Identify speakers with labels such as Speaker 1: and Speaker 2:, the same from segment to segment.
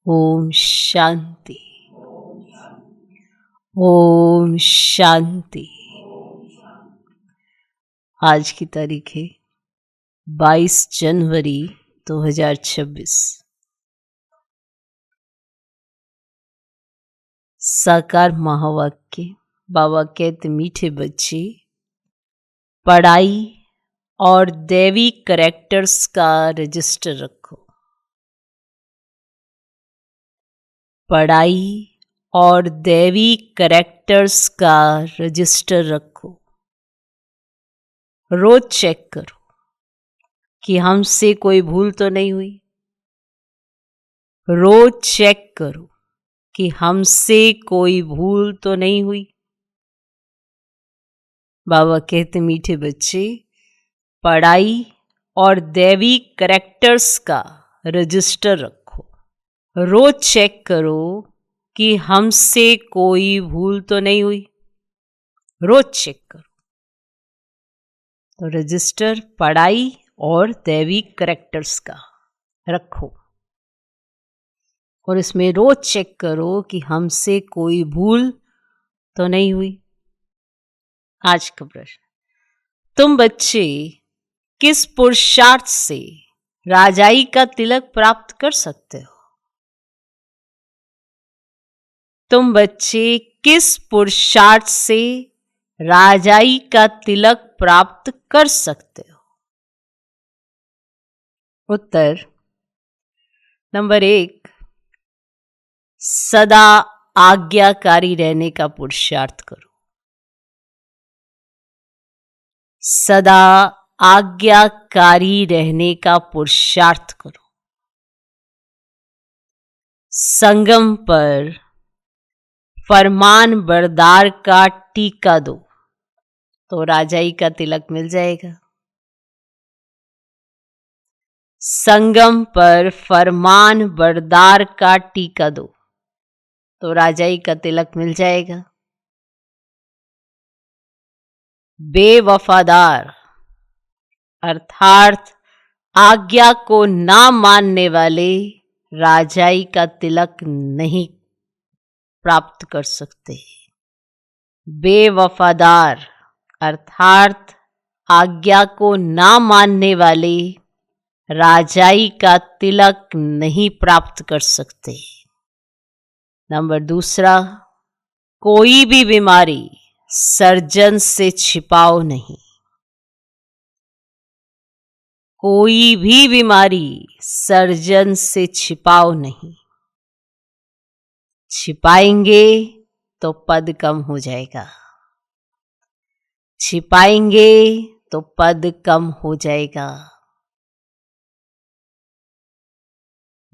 Speaker 1: ओम शांति। ओम शांति। आज की तारीख है 22 जनवरी 2026। साकार महावाक्य। बाबा कहते मीठे बच्चे, पढ़ाई और दैवी करैक्टर्स का रजिस्टर रखो। पढ़ाई और दैवी करैक्टर्स का रजिस्टर रखो। रोज चेक करो कि हमसे कोई भूल तो नहीं हुई। रोज चेक करो कि हमसे कोई भूल तो नहीं हुई। बाबा कहते मीठे बच्चे, पढ़ाई और दैवी करैक्टर्स का रजिस्टर रखो। रोज चेक करो कि हमसे कोई भूल तो नहीं हुई। रोज चेक करो। तो रजिस्टर पढ़ाई और दैवी करैक्टर्स का रखो और इसमें रोज चेक करो कि हमसे कोई भूल तो नहीं हुई। आज का प्रश्न, तुम बच्चे किस पुरुषार्थ से राजाई का तिलक प्राप्त कर सकते हो? तुम बच्चे किस पुरुषार्थ से राजाई का तिलक प्राप्त कर सकते हो? उत्तर, नंबर 1, सदा आज्ञाकारी रहने का पुरुषार्थ करो। सदा आज्ञाकारी रहने का पुरुषार्थ करो। संगम पर फरमान बरदार का टीका दो तो राजाई का तिलक मिल जाएगा। संगम पर फरमान बरदार का टीका दो तो राजाई का तिलक मिल जाएगा। बेवफादार अर्थात आज्ञा को ना मानने वाले राजाई का तिलक नहीं प्राप्त कर सकते। बेवफादार अर्थात आज्ञा को ना मानने वाले राजाई का तिलक नहीं प्राप्त कर सकते। नंबर 2, कोई भी बीमारी सर्जन से छिपाओ नहीं। कोई भी बीमारी सर्जन से छिपाओ नहीं। छिपाएंगे तो पद कम हो जाएगा। छिपाएंगे तो पद कम हो जाएगा।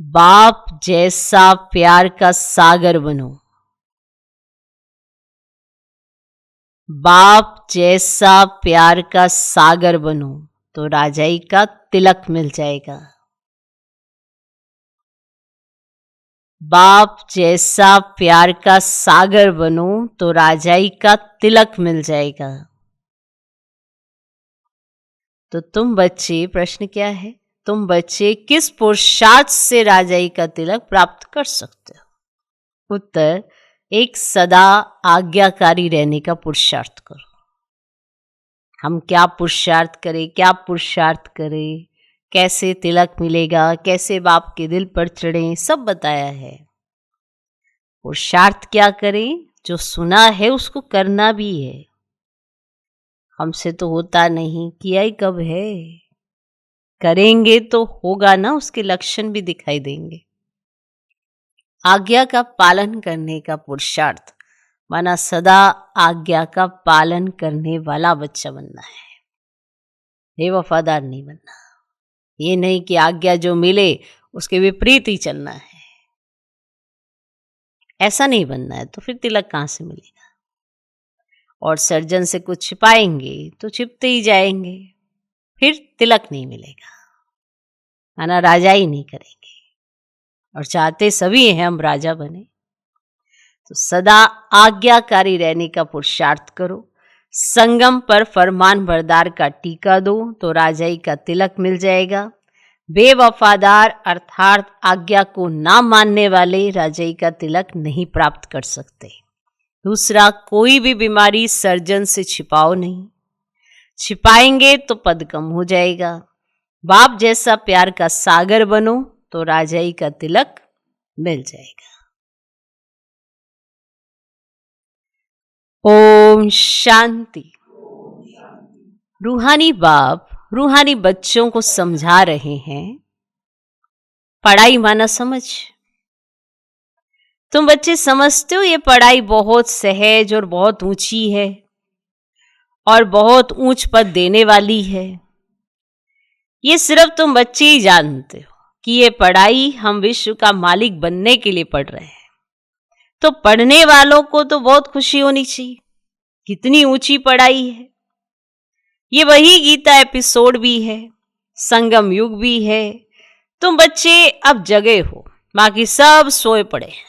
Speaker 1: बाप जैसा प्यार का सागर बनो। बाप जैसा प्यार का सागर बनो तो राजाई का तिलक मिल जाएगा। बाप जैसा प्यार का सागर बनो तो राजाई का तिलक मिल जाएगा। तो तुम बच्चे, प्रश्न क्या है? तुम बच्चे किस पुरुषार्थ से राजाई का तिलक प्राप्त कर सकते हो? उत्तर, एक सदा आज्ञाकारी रहने का पुरुषार्थ करो। हम क्या पुरुषार्थ करें, क्या पुरुषार्थ करें, कैसे तिलक मिलेगा, कैसे बाप के दिल पर चढ़े, सब बताया है। पुरुषार्थ क्या करें? जो सुना है उसको करना भी है। हमसे तो होता नहीं, किया ही कब है। करेंगे तो होगा ना, उसके लक्षण भी दिखाई देंगे। आज्ञा का पालन करने का पुरुषार्थ माना सदा आज्ञा का पालन करने वाला बच्चा बनना है। बेवफादार नहीं बनना। ये नहीं कि आज्ञा जो मिले उसके विपरीत ही चलना है। ऐसा नहीं बनना है, तो फिर तिलक कहाँ से मिलेगा? और सर्जन से कुछ छिपाएंगे तो छिपते ही जाएंगे, फिर तिलक नहीं मिलेगा, माना राजा ही नहीं करेंगे। और चाहते सभी हैं हम राजा बने। तो सदा आज्ञाकारी रहने का पुरुषार्थ करो। संगम पर फरमान बरदार का टीका दो तो राजाई का तिलक मिल जाएगा। बेवफादार अर्थात आज्ञा को ना मानने वाले राजाई का तिलक नहीं प्राप्त कर सकते। दूसरा, कोई भी बीमारी सर्जन से छिपाओ नहीं, छिपाएंगे तो पद कम हो जाएगा। बाप जैसा प्यार का सागर बनो तो राजाई का तिलक मिल जाएगा। ओम शांति। रूहानी बाप रूहानी बच्चों को समझा रहे हैं, पढ़ाई माना समझ। तुम बच्चे समझते हो ये पढ़ाई बहुत सहज और बहुत ऊंची है और बहुत ऊंच पद देने वाली है। ये सिर्फ तुम बच्चे ही जानते हो कि ये पढ़ाई हम विश्व का मालिक बनने के लिए पढ़ रहे हैं। तो पढ़ने वालों को तो बहुत खुशी होनी चाहिए, कितनी ऊंची पढ़ाई है। ये वही गीता एपिसोड भी है, संगम युग भी है। तुम बच्चे अब जगे हो, बाकी सब सोए पड़े हैं।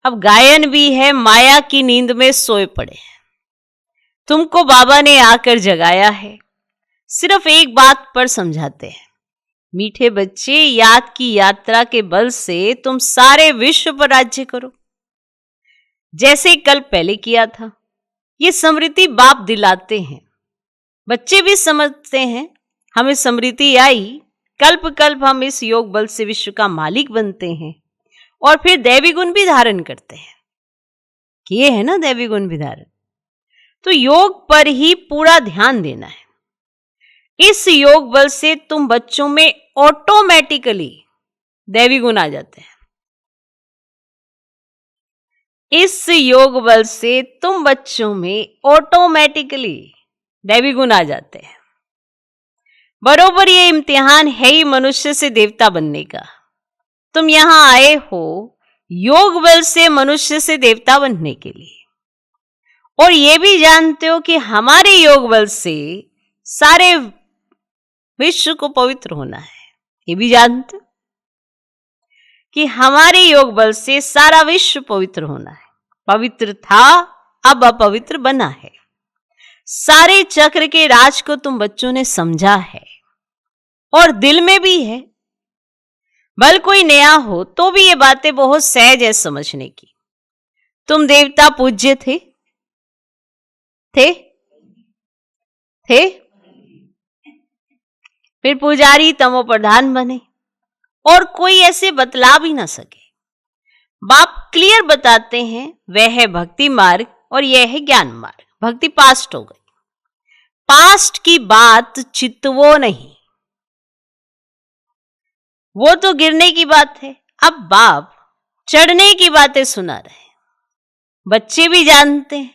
Speaker 1: अब गायन भी है, माया की नींद में सोए पड़े हैं। तुमको बाबा ने आकर जगाया है। सिर्फ एक बात पर समझाते हैं, मीठे बच्चे, याद की यात्रा के बल से तुम सारे विश्व पर राज्य करो, जैसे कल पहले किया था। ये स्मृति बाप दिलाते हैं। बच्चे भी समझते हैं, हमें स्मृति आई, कल्प कल्प हम इस योग बल से विश्व का मालिक बनते हैं और फिर दैवी गुण भी धारण करते हैं। किए है ना दैवी गुण भी धारण। तो योग पर ही पूरा ध्यान देना है। इस योग बल से तुम बच्चों में ऑटोमेटिकली दैवी गुण आ जाते हैं। इस योग बल से तुम बच्चों में ऑटोमेटिकली दैवी गुण आ जाते हैं। बरोबर ये इम्तिहान है ही मनुष्य से देवता बनने का। तुम यहां आए हो योग बल से मनुष्य से देवता बनने के लिए, और ये भी जानते हो कि हमारे योग बल से सारे विश्व को पवित्र होना है। ये भी जानते हो कि हमारे योग बल से सारा विश्व पवित्र होना है। पवित्र था, अब अपवित्र बना है। सारे चक्र के राज को तुम बच्चों ने समझा है और दिल में भी है। बल कोई नया हो तो भी ये बातें बहुत सहज है समझने की। तुम देवता पूज्य थे फिर पुजारी तमो प्रधान बने और कोई ऐसे बतला भी ना सके। बाप क्लियर बताते हैं, वह है भक्ति मार्ग और यह है ज्ञान मार्ग। भक्ति पास्ट हो गई, पास्ट की बात चितवो नहीं, वो तो गिरने की बात है। अब बाप चढ़ने की बातें सुना रहे हैं। बच्चे भी जानते हैं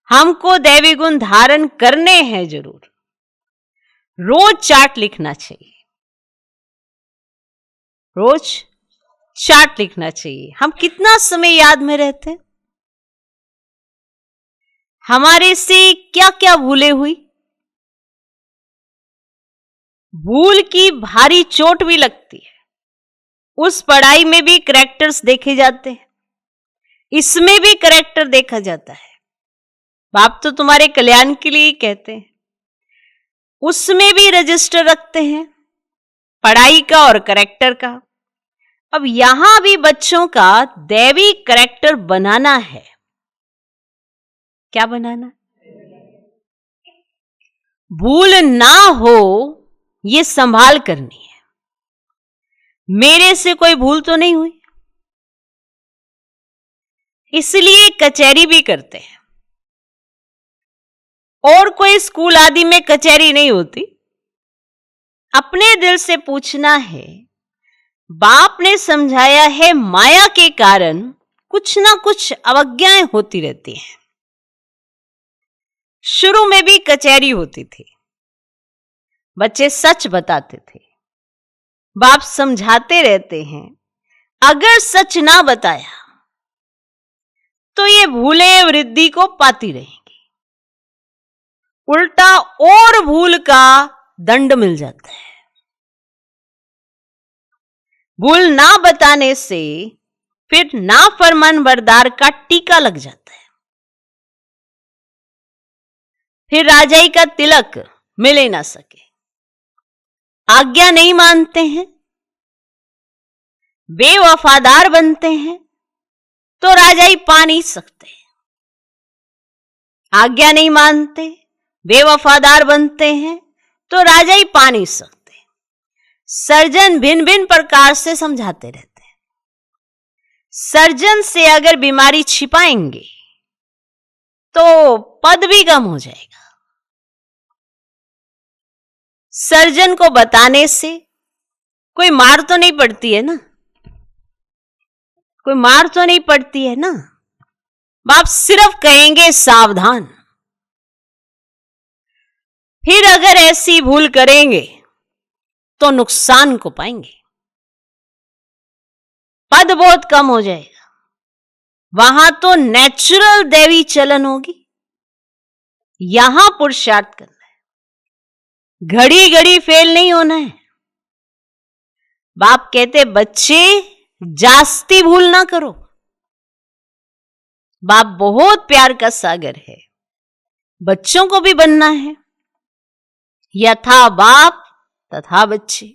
Speaker 1: हमको दैवी गुण धारण करने हैं जरूर। रोज चार्ट लिखना चाहिए, रोज चार्ट लिखना चाहिए। हम कितना समय याद में रहते हैं, हमारे से क्या क्या भूले हुई। भूल की भारी चोट भी लगती है। उस पढ़ाई में भी करैक्टर्स देखे जाते हैं, इसमें भी करैक्टर देखा जाता है। बाप तो तुम्हारे कल्याण के लिए ही कहते हैं। उसमें भी रजिस्टर रखते हैं, पढ़ाई का और करैक्टर का। अब यहां भी बच्चों का दैवी करैक्टर बनाना है। क्या बनाना? भूल ना हो ये संभाल करनी है। मेरे से कोई भूल तो नहीं हुई, इसलिए कचहरी भी करते हैं। और कोई स्कूल आदि में कचहरी नहीं होती। अपने दिल से पूछना है, बाप ने समझाया है माया के कारण कुछ ना कुछ अवज्ञाएं होती रहती हैं। शुरू में भी कचहरी होती थी, बच्चे सच बताते थे। बाप समझाते रहते हैं, अगर सच ना बताया तो ये भूलें वृद्धि को पाती रहेंगी, उल्टा और भूल का दंड मिल जाता है। भूल ना बताने से फिर ना फरमान बरदार का टीका लग जाता है, फिर राजाई का तिलक मिल ही ना सके। आज्ञा नहीं मानते हैं, बेवफादार बनते हैं, तो राजाई पा नहीं सकते। आज्ञा नहीं मानते, बेवफादार बनते हैं, तो राजाई पा नहीं सकते। सर्जन भिन्न भिन्न प्रकार से समझाते रहते हैं। सर्जन से अगर बीमारी छिपाएंगे तो पद भी कम हो जाएगा। सर्जन को बताने से कोई मार तो नहीं पड़ती है ना, कोई मार तो नहीं पड़ती है ना। बाप सिर्फ कहेंगे सावधान। फिर अगर ऐसी भूल करेंगे तो नुकसान को पाएंगे, पद बहुत कम हो जाएगा। वहां तो नेचुरल देवी चलन होगी, यहां पुरुषार्थ करना है, घड़ी घड़ी फेल नहीं होना है। बाप कहते बच्चे जास्ती भूल ना करो। बाप बहुत प्यार का सागर है, बच्चों को भी बनना है। यथा बाप तथा बच्चे,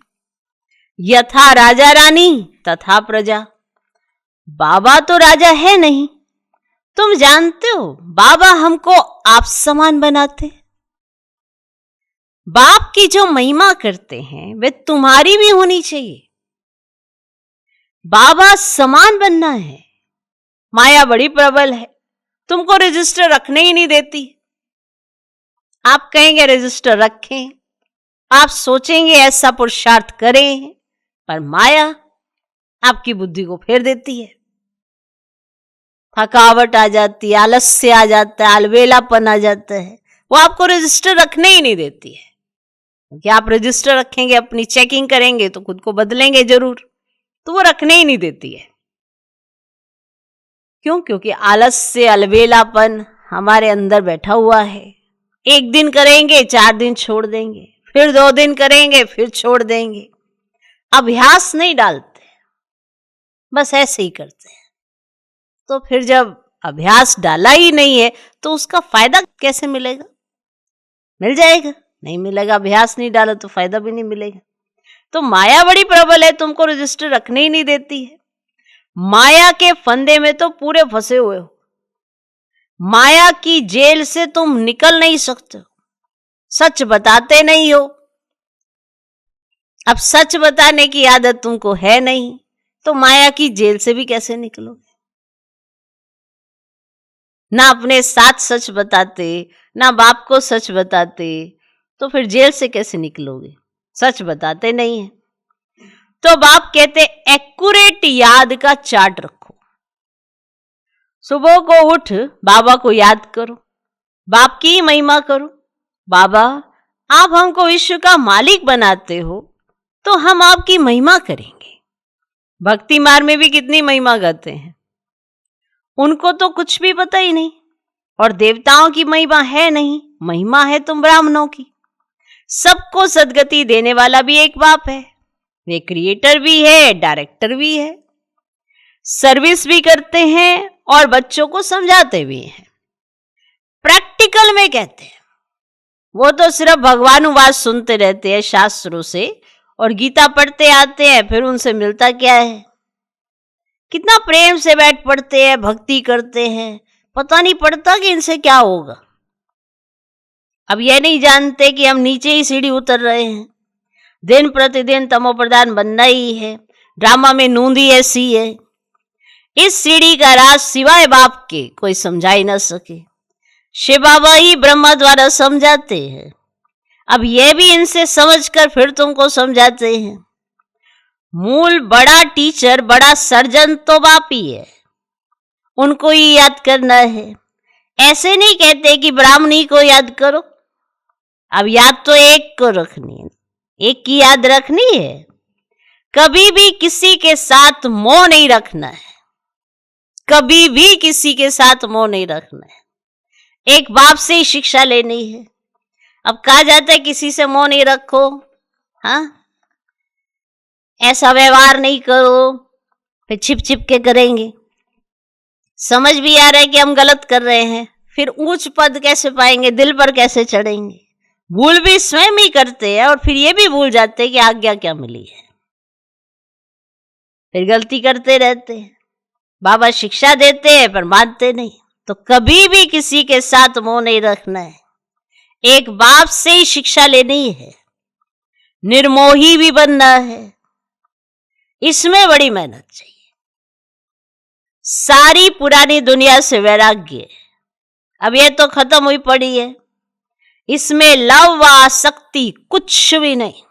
Speaker 1: यथा राजा रानी तथा प्रजा। बाबा तो राजा है नहीं, तुम जानते हो बाबा हमको आप समान बनाते। बाप की जो महिमा करते हैं वे तुम्हारी भी होनी चाहिए। बाबा समान बनना है। माया बड़ी प्रबल है, तुमको रजिस्टर रखने ही नहीं देती। आप कहेंगे रजिस्टर रखें, आप सोचेंगे ऐसा पुरुषार्थ करें, पर माया आपकी बुद्धि को फेर देती है। थकावट आ जाती है, आलस्य आ जाता है, अलबेलापन आ जाता है, वो आपको रजिस्टर रखने ही नहीं देती है। क्योंकि आप रजिस्टर रखेंगे, अपनी चेकिंग करेंगे तो खुद को बदलेंगे जरूर, तो वो रखने ही नहीं देती है। क्यों? क्योंकि आलस्य, अलबेलापन हमारे अंदर बैठा हुआ है। एक दिन करेंगे, 4 दिन छोड़ देंगे, फिर 2 दिन करेंगे, फिर छोड़ देंगे। अभ्यास नहीं डालते, बस ऐसे ही करते हैं। तो फिर जब अभ्यास डाला ही नहीं है तो उसका फायदा कैसे मिलेगा? मिल जाएगा? नहीं मिलेगा। अभ्यास नहीं डाला तो फायदा भी नहीं मिलेगा। तो माया बड़ी प्रबल है, तुमको रजिस्टर रखने ही नहीं देती है। माया के फंदे में तो पूरे फंसे हुए हो। माया की जेल से तुम निकल नहीं सकते। सच बताते नहीं हो। अब सच बताने की आदत तुमको है नहीं, तो माया की जेल से भी कैसे निकलोगे? ना अपने साथ सच बताते, ना बाप को सच बताते, तो फिर जेल से कैसे निकलोगे? सच बताते नहीं है। तो बाप कहते एक्यूरेट याद का चार्ट रखो। सुबह को उठ बाबा को याद करो, बाप की महिमा करो। बाबा आप हमको विश्व का मालिक बनाते हो तो हम आपकी महिमा करेंगे। भक्ति मार्ग में भी कितनी महिमा गाते हैं, उनको तो कुछ भी पता ही नहीं। और देवताओं की महिमा है नहीं, महिमा है तुम ब्राह्मणों की। सबको सद्गति देने वाला भी एक बाप है, वे क्रिएटर भी है, डायरेक्टर भी है, सर्विस भी करते हैं और बच्चों को समझाते भी हैं। प्रैक्टिकल में कहते हैं, वो तो सिर्फ भगवानुवाद सुनते रहते हैं शास्त्रों से और गीता पढ़ते आते हैं, फिर उनसे मिलता क्या है? कितना प्रेम से बैठ पढ़ते हैं, भक्ति करते हैं, पता नहीं पड़ता कि इनसे क्या होगा। अब यह नहीं जानते कि हम नीचे ही सीढ़ी उतर रहे हैं। दिन प्रतिदिन तमोप्रधान बनना ही है। ड्रामा में नूंदी ऐसी है। इस सीढ़ी का राज सिवाय बाप के कोई समझा ही न सके। शिव बाबा ही ब्रह्मा द्वारा समझाते हैं। अब यह भी इनसे समझकर फिर तुमको समझाते हैं। मूल बड़ा टीचर, बड़ा सर्जन तो बाप ही है, उनको ही याद करना है। ऐसे नहीं कहते कि ब्राह्मणी को याद करो। अब याद तो एक को रखनी है, एक की याद रखनी है। कभी भी किसी के साथ मोह नहीं रखना है, कभी भी किसी के साथ मोह नहीं रखना है। एक बाप से ही शिक्षा लेनी है। अब कहा जाता है किसी से मोह नहीं रखो, हाँ, ऐसा व्यवहार नहीं करो, फिर छिप छिप के करेंगे। समझ भी आ रहा है कि हम गलत कर रहे हैं, फिर ऊंच पद कैसे पाएंगे, दिल पर कैसे चढ़ेंगे? भूल भी स्वयं ही करते हैं और फिर ये भी भूल जाते हैं कि आज्ञा क्या मिली है, फिर गलती करते रहते हैं। बाबा शिक्षा देते हैं पर मानते नहीं। तो कभी भी किसी के साथ मोह नहीं रखना है, एक बाप से ही शिक्षा लेनी है, निर्मोही भी बनना है। इसमें बड़ी मेहनत चाहिए। सारी पुरानी दुनिया से वैराग्य, अब ये तो खत्म हुई पड़ी है, इसमें लव व आसक्ति कुछ भी नहीं।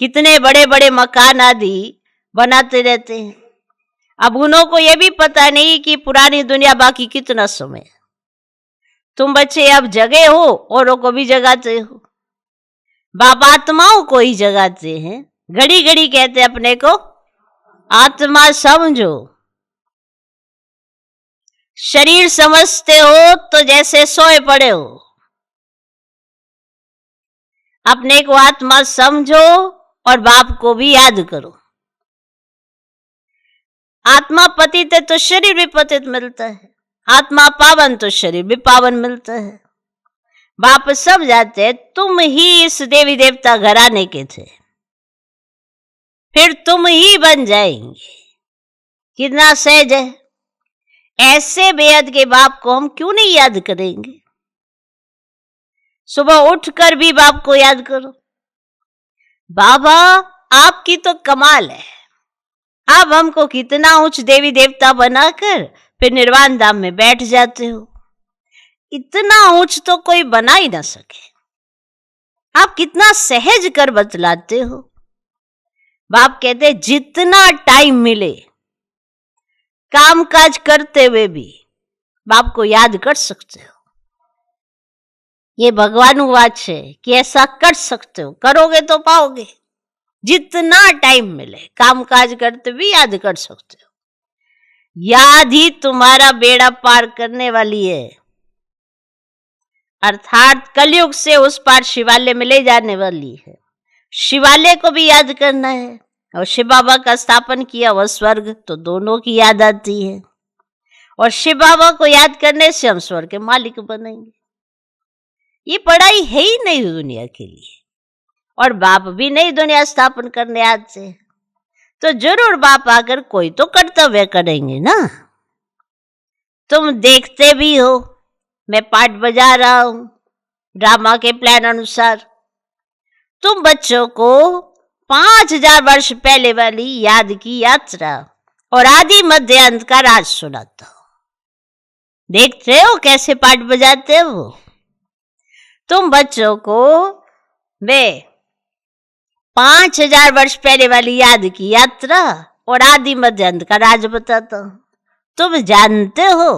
Speaker 1: कितने बड़े बड़े मकान आदि बनाते रहते हैं, अब उन्हों को यह भी पता नहीं कि पुरानी दुनिया बाकी कितना समय। तुम बच्चे अब जगे हो, औरों को भी जगाते हो। बाप आत्माओं को ही जगाते हैं, घड़ी घड़ी कहते अपने को आत्मा समझो। शरीर समझते हो तो जैसे सोए पड़े हो, अपने को आत्मा समझो और बाप को भी याद करो। आत्मा पतित है तो शरीर भी पतित मिलता है, आत्मा पावन तो शरीर भी पावन मिलता है। बाप सब जाते हैं, तुम ही इस देवी देवता घराने के थे, फिर तुम ही बन जाएंगे। कितना सहज है। ऐसे बेहद के बाप को हम क्यों नहीं याद करेंगे? सुबह उठकर भी बाप को याद करो। बाबा आपकी तो कमाल है, आप हमको कितना उच्च देवी देवता बनाकर फिर निर्वाण धाम में बैठ जाते हो। इतना ऊंच तो कोई बना ही ना सके, आप कितना सहज कर बतलाते हो। बाप कहते जितना टाइम मिले काम काज करते हुए भी बाप को याद कर सकते हो। ये भगवानुवाच है कि ऐसा कर सकते हो, करोगे तो पाओगे। जितना टाइम मिले काम काज करते भी याद कर सकते हो। याद ही तुम्हारा बेड़ा पार करने वाली है, अर्थात कलयुग से उस पार शिवालय में ले जाने वाली है। शिवालय को भी याद करना है, और शिव बाबा का स्थापन किया वह स्वर्ग, तो दोनों की याद आती है। और शिव बाबा को याद करने से हम स्वर्ग के मालिक बनेंगे। ये पढ़ाई है ही नहीं दुनिया के लिए, और बाप भी नहीं दुनिया स्थापन करने आते, तो जरूर बाप आकर कोई तो कर्तव्य करेंगे ना। तुम देखते भी हो, मैं पाठ बजा रहा हूं ड्रामा के प्लान अनुसार। तुम बच्चों को 5000 वर्ष पहले वाली याद की यात्रा और आदि मध्य अंत का राज सुनाता हूं। देखते हो कैसे पाठ बजाते हो? तुम बच्चों को मैं 5000 वर्ष पहले वाली याद की यात्रा और आदि मध्य अंत का राज बताता हूं। तुम जानते हो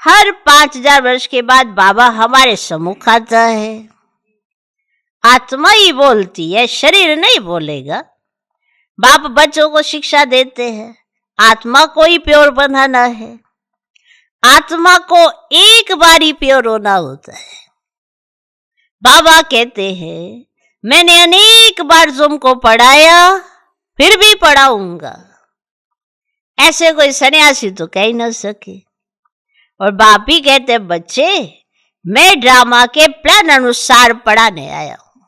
Speaker 1: हर 5000 वर्ष के बाद बाबा हमारे सम्मुख आता है। आत्मा ही बोलती है, शरीर नहीं बोलेगा। बाप बच्चों को शिक्षा देते हैं, आत्मा को ही प्योर बनाना है। आत्मा को एक बार ही प्योर होना होता है। बाबा कहते हैं मैंने अनेक बार तुमको पढ़ाया, फिर भी पढ़ाऊंगा। ऐसे कोई सन्यासी तो कह ही ना सके। और बाप ही कहते बच्चे मैं ड्रामा के प्लान अनुसार पढ़ाने आया हूं,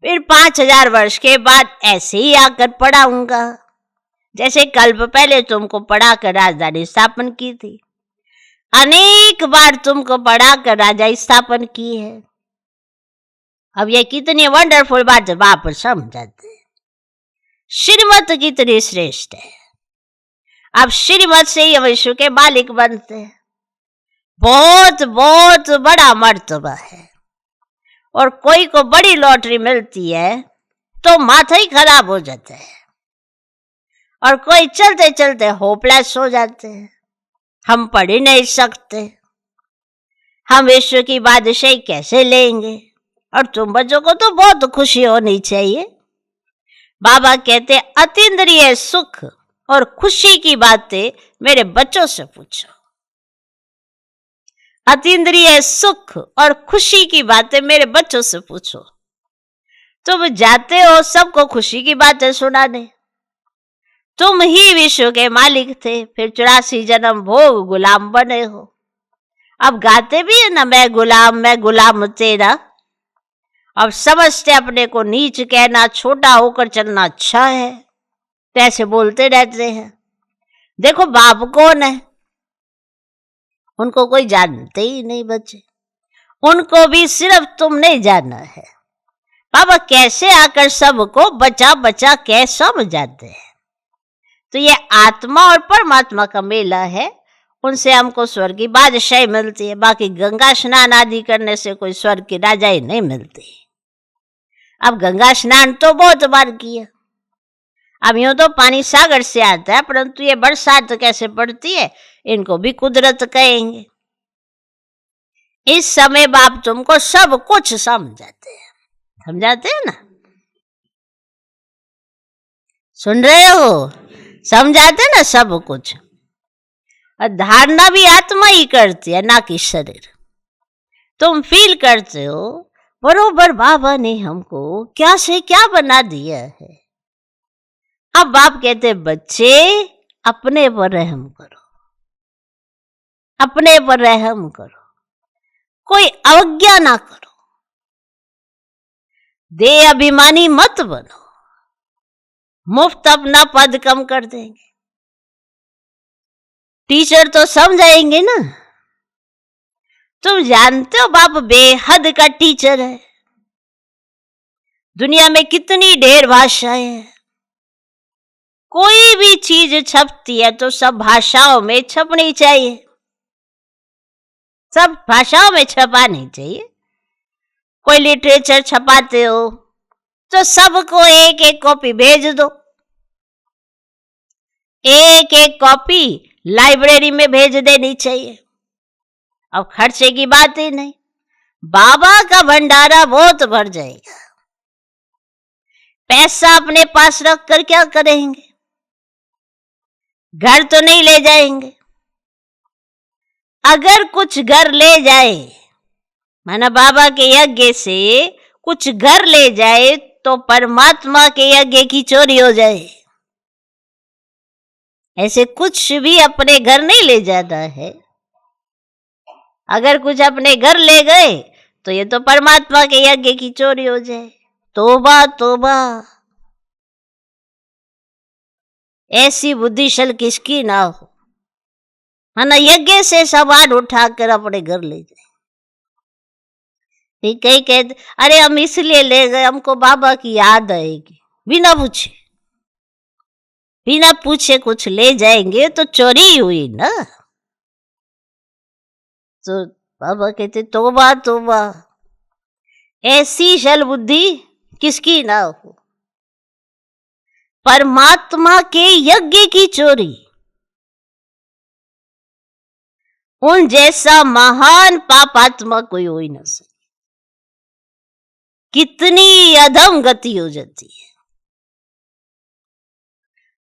Speaker 1: फिर 5000 वर्ष के बाद ऐसे ही आकर पढ़ाऊंगा। जैसे कल्प पहले तुमको पढ़ाकर राजधानी स्थापन की थी, अनेक बार तुमको पढ़ाकर राजा स्थापन की है। अब ये कितनी वंडरफुल बात है, बाप समझाते हैं। श्रीमत कितनी श्रेष्ठ है। अब श्रीमत से ही विश्व के मालिक बनते हैं। बहुत बहुत बड़ा मर्तबा है। और कोई को बड़ी लॉटरी मिलती है तो माथा ही खराब हो जाता है, और कोई चलते चलते होपलेस हो जाते हैं। हम पढ़ ही नहीं सकते, हम विश्व की बादशाही कैसे लेंगे? और तुम बच्चों को तो बहुत खुशी होनी चाहिए। बाबा कहते अतीन्द्रिय सुख और खुशी की बातें मेरे बच्चों से पूछो। अतीन्द्रिय सुख और खुशी की बातें मेरे बच्चों से पूछो। तुम जाते हो सबको खुशी की बातें सुनाने। तुम ही विश्व के मालिक थे, फिर 84 जन्म भोग गुलाम बने हो। अब गाते भी है ना, मैं गुलाम तेरा। अब समझते अपने को नीच कहना, छोटा होकर चलना अच्छा है, तो ऐसे बोलते रहते हैं। देखो बाप कौन है, उनको कोई जानते ही नहीं बच्चे, उनको भी सिर्फ तुमने जाना है। बाबा कैसे आकर सबको बचा बचा के समझाते हैं। तो ये आत्मा और परमात्मा का मेला है, उनसे हमको स्वर्ग की बादशाही मिलती है। बाकी गंगा स्नान आदि करने से कोई स्वर्ग की राजाई नहीं मिलती। अब गंगा स्नान तो बहुत बार किया, अब यूं तो पानी सागर से आता है, परंतु ये बरसात कैसे पड़ती है, इनको भी कुदरत कहेंगे। इस समय बाप तुमको सब कुछ समझाते हैं, समझाते हैं ना, सुन रहे हो, समझाते ना सब कुछ। और धारणा भी आत्मा ही करती है, ना कि शरीर। तुम फील करते हो बरोबर बाबा ने हमको क्या से क्या बना दिया है। अब बाप कहते बच्चे अपने पर रहम करो, अपने पर रहम करो, कोई अवज्ञा ना करो, दे अभिमानी मत बनो, मुफ्त अपना पद कम कर देंगे, टीचर तो समझाएंगे ना। तुम जानते हो बाप बेहद का टीचर है, दुनिया में कितनी ढेर भाषाएं हैं, कोई भी चीज छपती है तो सब भाषाओं में छपनी चाहिए, सब भाषाओं में छपानी चाहिए। कोई लिटरेचर छपाते हो तो सबको एक एक कॉपी भेज दो, एक एक कॉपी लाइब्रेरी में भेज देनी चाहिए। अब खर्चे की बात ही नहीं, बाबा का भंडारा बहुत भर जाएगा। पैसा अपने पास रख कर क्या करेंगे, घर तो नहीं ले जाएंगे। अगर कुछ घर ले जाए, माना बाबा के यज्ञ से कुछ घर ले जाए, तो परमात्मा के यज्ञ की चोरी हो जाए। ऐसे कुछ भी अपने घर नहीं ले जाना है। अगर कुछ अपने घर ले गए तो ये तो परमात्मा के यज्ञ की चोरी हो जाए। तोबा तोबा, ऐसी बुद्धिशल किसकी ना हो, है ना, यज्ञ से सामान उठाकर अपने घर ले जाए। कई कहते अरे हम इसलिए ले गए, हमको बाबा की याद आएगी। बिना पूछे, बिना पूछे कुछ ले जाएंगे तो चोरी हुई ना। तो बाबा कहते तोबा तोबा, ऐसी शल बुद्धि किसकी ना हो, परमात्मा के यज्ञ की चोरी। उन जैसा महान पापात्मा कोई हो ही ना सके। कितनी अधम गति हो जाती है।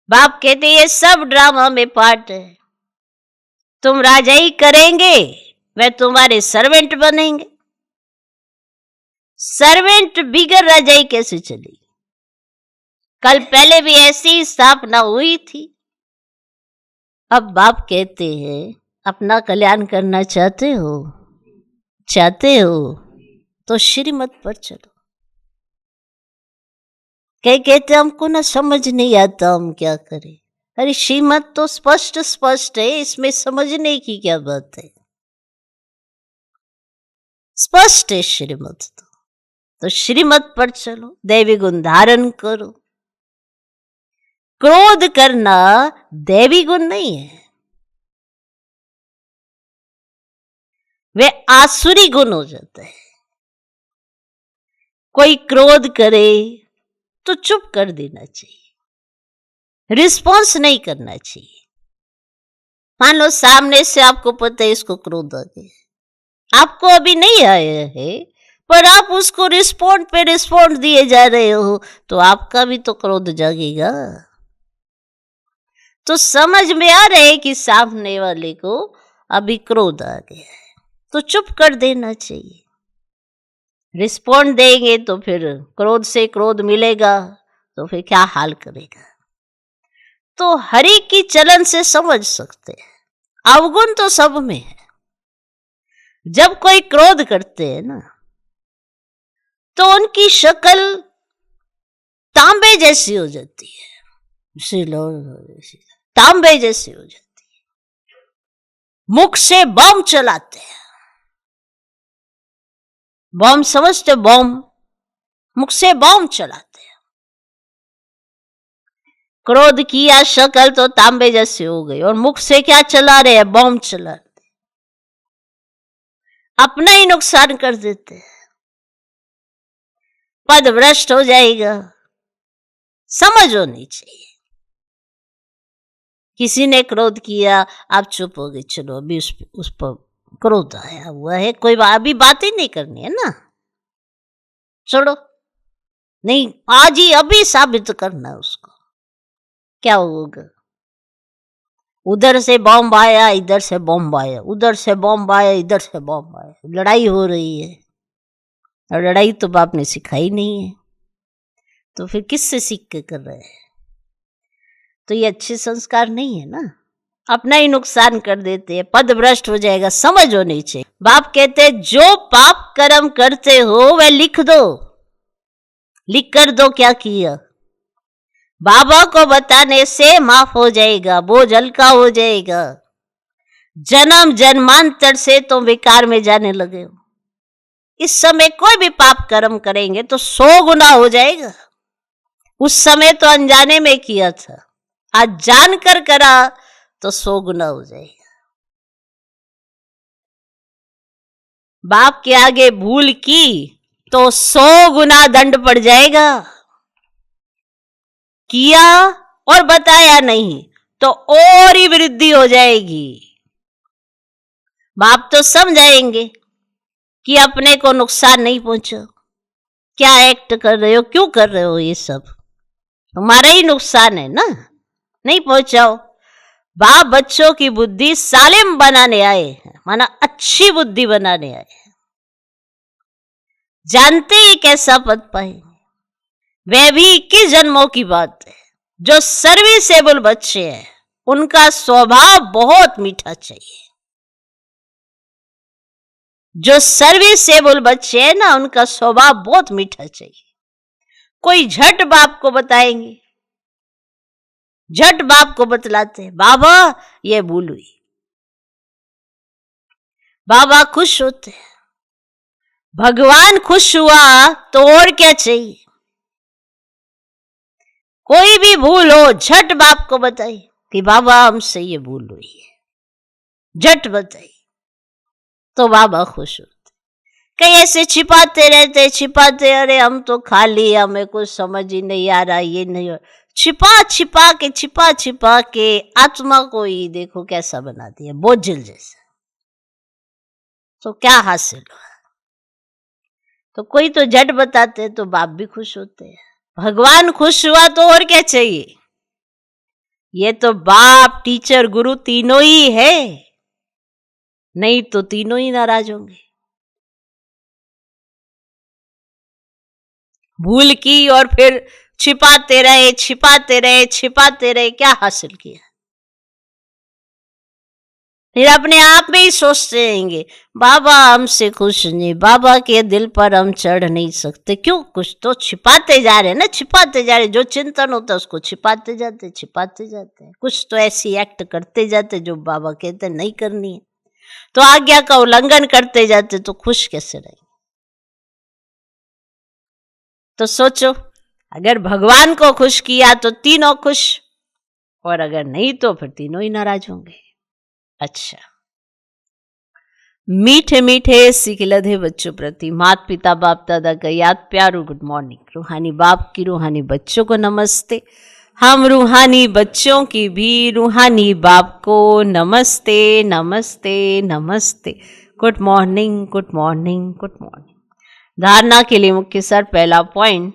Speaker 1: बाप कहते ये सब ड्रामा में पार्ट है। तुम राजाई करेंगे, वे तुम्हारे सर्वेंट बनेंगे। सर्वेंट बिगर राजाई कैसे चलेगी? कल पहले भी ऐसी स्थापना हुई थी। अब बाप कहते हैं अपना कल्याण करना चाहते हो, चाहते हो तो श्रीमत पर चलो। कई कहते हमको ना समझ नहीं आता, हम क्या करें। अरे श्रीमत तो स्पष्ट स्पष्ट है, इसमें समझने की क्या बात है, स्पष्ट है श्रीमत। तो श्रीमत पर चलो, दैवी गुण धारण करो। क्रोध करना दैवी गुण नहीं है, वे आसुरी गुण हो जाता है। कोई क्रोध करे तो चुप कर देना चाहिए, रिस्पॉन्स नहीं करना चाहिए। मान लो सामने से आपको पता है इसको क्रोध आ गया, आपको अभी नहीं आया है, पर आप उसको रिस्पॉन्ड पे रिस्पॉन्ड दिए जा रहे हो, तो आपका भी तो क्रोध जागेगा। तो समझ में आ रहा है कि सामने वाले को अभी क्रोध आ गया है, तो चुप कर देना चाहिए। रिस्पॉन्ड देंगे तो फिर क्रोध से क्रोध मिलेगा, तो फिर क्या हाल करेगा। तो हरि की चलन से समझ सकते हैं, अवगुण तो सब में है, जब कोई क्रोध करते हैं ना तो उनकी शक्ल तांबे जैसी हो जाती है, तांबे जैसी हो जाती है। मुख से बम चलाते हैं, बम समझते, बम, मुख से बम चलाते हैं। क्रोध किया, शक्ल तो तांबे जैसी हो गई, और मुख से क्या चला रहे हैं? बम चला रहे, अपना ही नुकसान कर देते हैं। पद भ्रष्ट हो जाएगा, समझ होनी चाहिए। किसी ने क्रोध किया, आप चुप हो गए, चलो अभी उस पर क्रोध आया हुआ है, कोई अभी बात ही नहीं करनी है ना, छोड़ो, नहीं, आज ही अभी साबित करना है उसको। क्या होगा? उधर से बॉम्ब आया, इधर से बॉम्ब आया, उधर से बॉम्ब आया, इधर से बॉम्ब आया, लड़ाई हो रही है। और लड़ाई तो बाप ने सिखाई नहीं है, तो फिर किससे सीख के कर रहे हैं? तो ये अच्छे संस्कार नहीं है ना, अपना ही नुकसान कर देते हैं, पद भ्रष्ट हो जाएगा, समझ होनी चाहिए। बाप कहते हैं जो पाप कर्म करते हो वह लिख दो, लिख कर दो क्या किया। बाबा को बताने से माफ हो जाएगा, बोझ हल्का हो जाएगा। जन्म जन्मांतर से तुम विकार में जाने लगे हो। इस समय कोई भी पाप कर्म करेंगे तो 100 गुना हो जाएगा। उस समय तो अनजाने में किया था, आज जानकर करा तो 100 गुना हो जाएगा। बाप के आगे भूल की तो 100 गुना दंड पड़ जाएगा। किया और बताया नहीं तो और ही वृद्धि हो जाएगी। बाप तो समझाएंगे कि अपने को नुकसान नहीं पहुंचो, क्या एक्ट कर रहे हो, क्यों कर रहे हो, ये सब तुम्हारा ही नुकसान है ना, नहीं पहुंचाओ। बाप बच्चों की बुद्धि सालिम बनाने आए हैं, माना अच्छी बुद्धि बनाने आए हैं। जानते ही कैसा पद पाएंगे, वह भी 21 जन्मों की बात है। जो सर्विसेबल बच्चे हैं उनका स्वभाव बहुत मीठा चाहिए। जो सर्विसेबल बच्चे हैं ना, उनका स्वभाव बहुत मीठा चाहिए। कोई झट बाप को बताएंगे, झट बाप को बतलाते, बाबा ये भूल हुई, बाबा खुश होते हैं। भगवान खुश हुआ तो और क्या चाहिए। कोई भी भूल हो झट बाप को बताइए कि बाबा हमसे ये भूल हुई है, झट बताइए तो बाबा खुश होते। कई ऐसे छिपाते रहते, छिपाते, अरे हम तो खाली, हमें कुछ समझ ही नहीं आ रहा, ये नहीं हो, छिपा छिपा के आत्मा को ही देखो कैसा बना दिया, बोझिल जैसा। तो क्या हासिल हुआ? तो कोई तो झट बताते तो बाप भी खुश होते हैं। भगवान खुश हुआ तो और क्या चाहिए। ये तो बाप, टीचर, गुरु तीनों ही है, नहीं तो तीनों ही नाराज होंगे। भूल की और फिर छिपाते रहे, क्या हासिल किया। फिर अपने आप में ही सोचते रहेंगे, बाबा हमसे खुश नहीं, बाबा के दिल पर हम चढ़ नहीं सकते। क्यों? कुछ तो छिपाते जा रहे हैं ना, छिपाते जा रहे। जो चिंतन होता है उसको छिपाते जाते हैं। कुछ तो ऐसी एक्ट करते जाते जो बाबा कहते नहीं करनी है, तो आज्ञा का उल्लंघन करते जाते, तो खुश कैसे रहेंगे। तो सोचो, अगर भगवान को खुश किया तो तीनों खुश, और अगर नहीं तो फिर तीनों ही नाराज होंगे। अच्छा, मीठे मीठे सिखिलधे बच्चों प्रति माता पिता बाप दादा का याद प्यार और गुड मॉर्निंग। रूहानी बाप की रूहानी बच्चों को नमस्ते। हम रूहानी बच्चों की भी रूहानी बाप को नमस्ते नमस्ते नमस्ते। Good morning, good morning, good morning. धारणा के लिए मुख्य सर, पहला पॉइंट,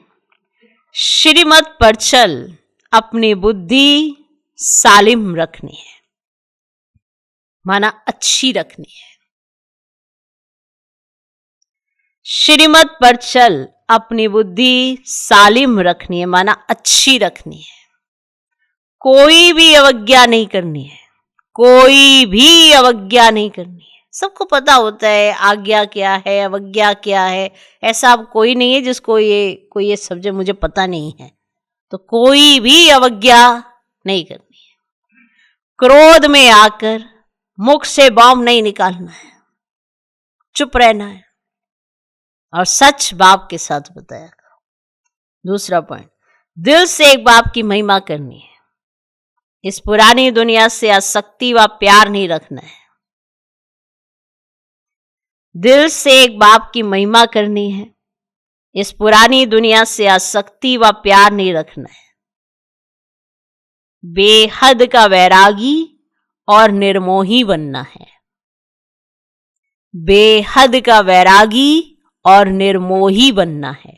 Speaker 1: श्रीमत पर चल अपनी बुद्धि सालिम रखनी है, माना अच्छी रखनी है। श्रीमत पर चल अपनी बुद्धि सालिम रखनी है, माना अच्छी रखनी है। कोई भी अवज्ञा नहीं करनी है, कोई भी अवज्ञा नहीं करनी है। सबको पता होता है आज्ञा क्या है, अवज्ञा क्या है। ऐसा अब कोई नहीं है जिसको ये सब्जेक्ट मुझे पता नहीं है। तो कोई भी अवज्ञा नहीं करनी है। क्रोध में आकर मुख से बॉम्ब नहीं निकालना है, चुप रहना है और सच बाप के साथ बताया। दूसरा पॉइंट, दिल से एक बाप की महिमा करनी है। इस पुरानी दुनिया से आसक्ति व प्यार नहीं रखना है। दिल से एक बाप की महिमा करनी है। इस पुरानी दुनिया से आसक्ति व प्यार नहीं रखना है। बेहद का वैरागी और निर्मोही बनना है। बेहद का वैरागी और निर्मोही बनना है।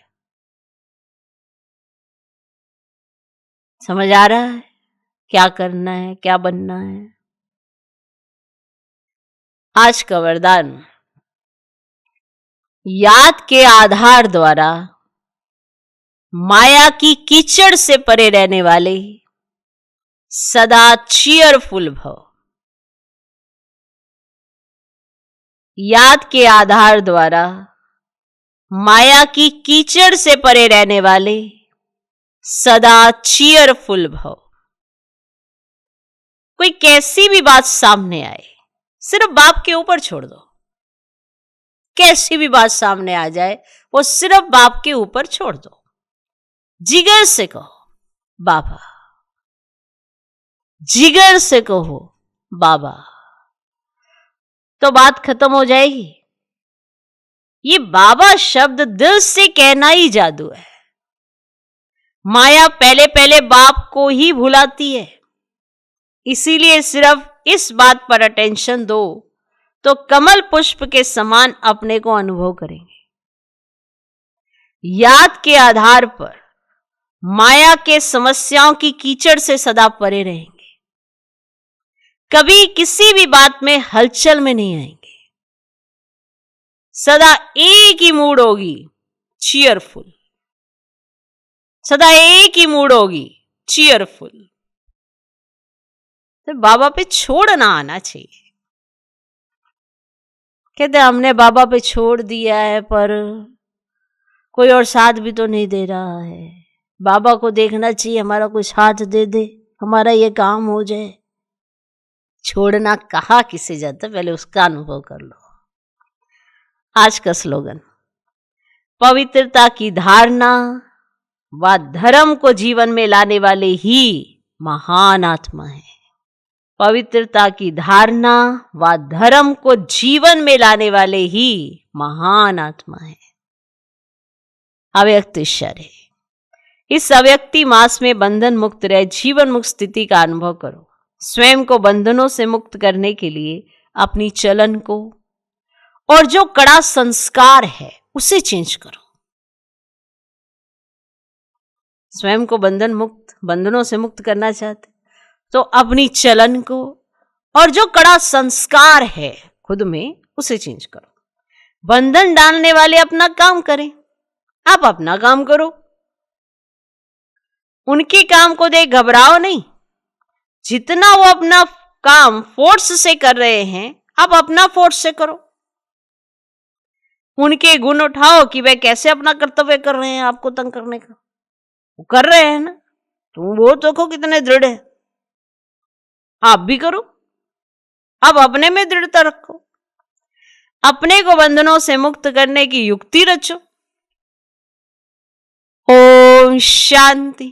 Speaker 1: समझ आ रहा है क्या करना है, क्या बनना है? आज का वरदान, याद के आधार द्वारा माया की कीचड़ से परे रहने वाले सदा चीयरफुल भव। याद के आधार द्वारा माया की कीचड़ से परे रहने वाले सदा चीयरफुल भव। कोई कैसी भी बात सामने आए, सिर्फ बाप के ऊपर छोड़ दो। कैसी भी बात सामने आ जाए, वो सिर्फ बाप के ऊपर छोड़ दो। जिगर से कहो बाबा, जिगर से कहो बाबा, तो बात खत्म हो जाएगी। ये बाबा शब्द दिल से कहना ही जादू है। माया पहले पहले बाप को ही भुलाती है। इसीलिए सिर्फ इस बात पर अटेंशन दो तो कमल पुष्प के समान अपने को अनुभव करेंगे। याद के आधार पर माया के समस्याओं की कीचड़ से सदा परे रहेंगे। कभी किसी भी बात में हलचल में नहीं आएंगे। सदा एक ही मूड होगी, चीयरफुल। सदा एक ही मूड होगी, चीयरफुल। तो बाबा पे छोड़ना आना चाहिए। कहते हमने बाबा पे छोड़ दिया है पर कोई और साथ भी तो नहीं दे रहा है। बाबा को देखना चाहिए हमारा कोई साथ दे दे, हमारा ये काम हो जाए। छोड़ना कहा किसे जाता, पहले उसका अनुभव कर लो। आज का स्लोगन, पवित्रता की धारणा व धर्म को जीवन में लाने वाले ही महान आत्मा है। पवित्रता की धारणा व धर्म को जीवन में लाने वाले ही महान आत्मा है। अव्यक्त ईश्वर है। इस अव्यक्ति मास में बंधन मुक्त रह जीवन मुक्त स्थिति का अनुभव करो। स्वयं को बंधनों से मुक्त करने के लिए अपनी चलन को और जो कड़ा संस्कार है उसे चेंज करो। स्वयं को बंधनों से मुक्त करना चाहते तो अपनी चलन को और जो कड़ा संस्कार है खुद में उसे चेंज करो। बंधन डालने वाले अपना काम करें, आप अपना काम करो। उनके काम को देख घबराओ नहीं। जितना वो अपना काम फोर्स से कर रहे हैं, आप अपना फोर्स से करो। उनके गुण उठाओ कि वे कैसे अपना कर्तव्य कर रहे हैं आपको तंग करने का। वो कर रहे हैं ना, तुम वो देखो कितने दृढ़ है, आप भी करो। अब अपने में दृढ़ता रखो, अपने को बंधनों से मुक्त करने की युक्ति रचो। ओम शांति।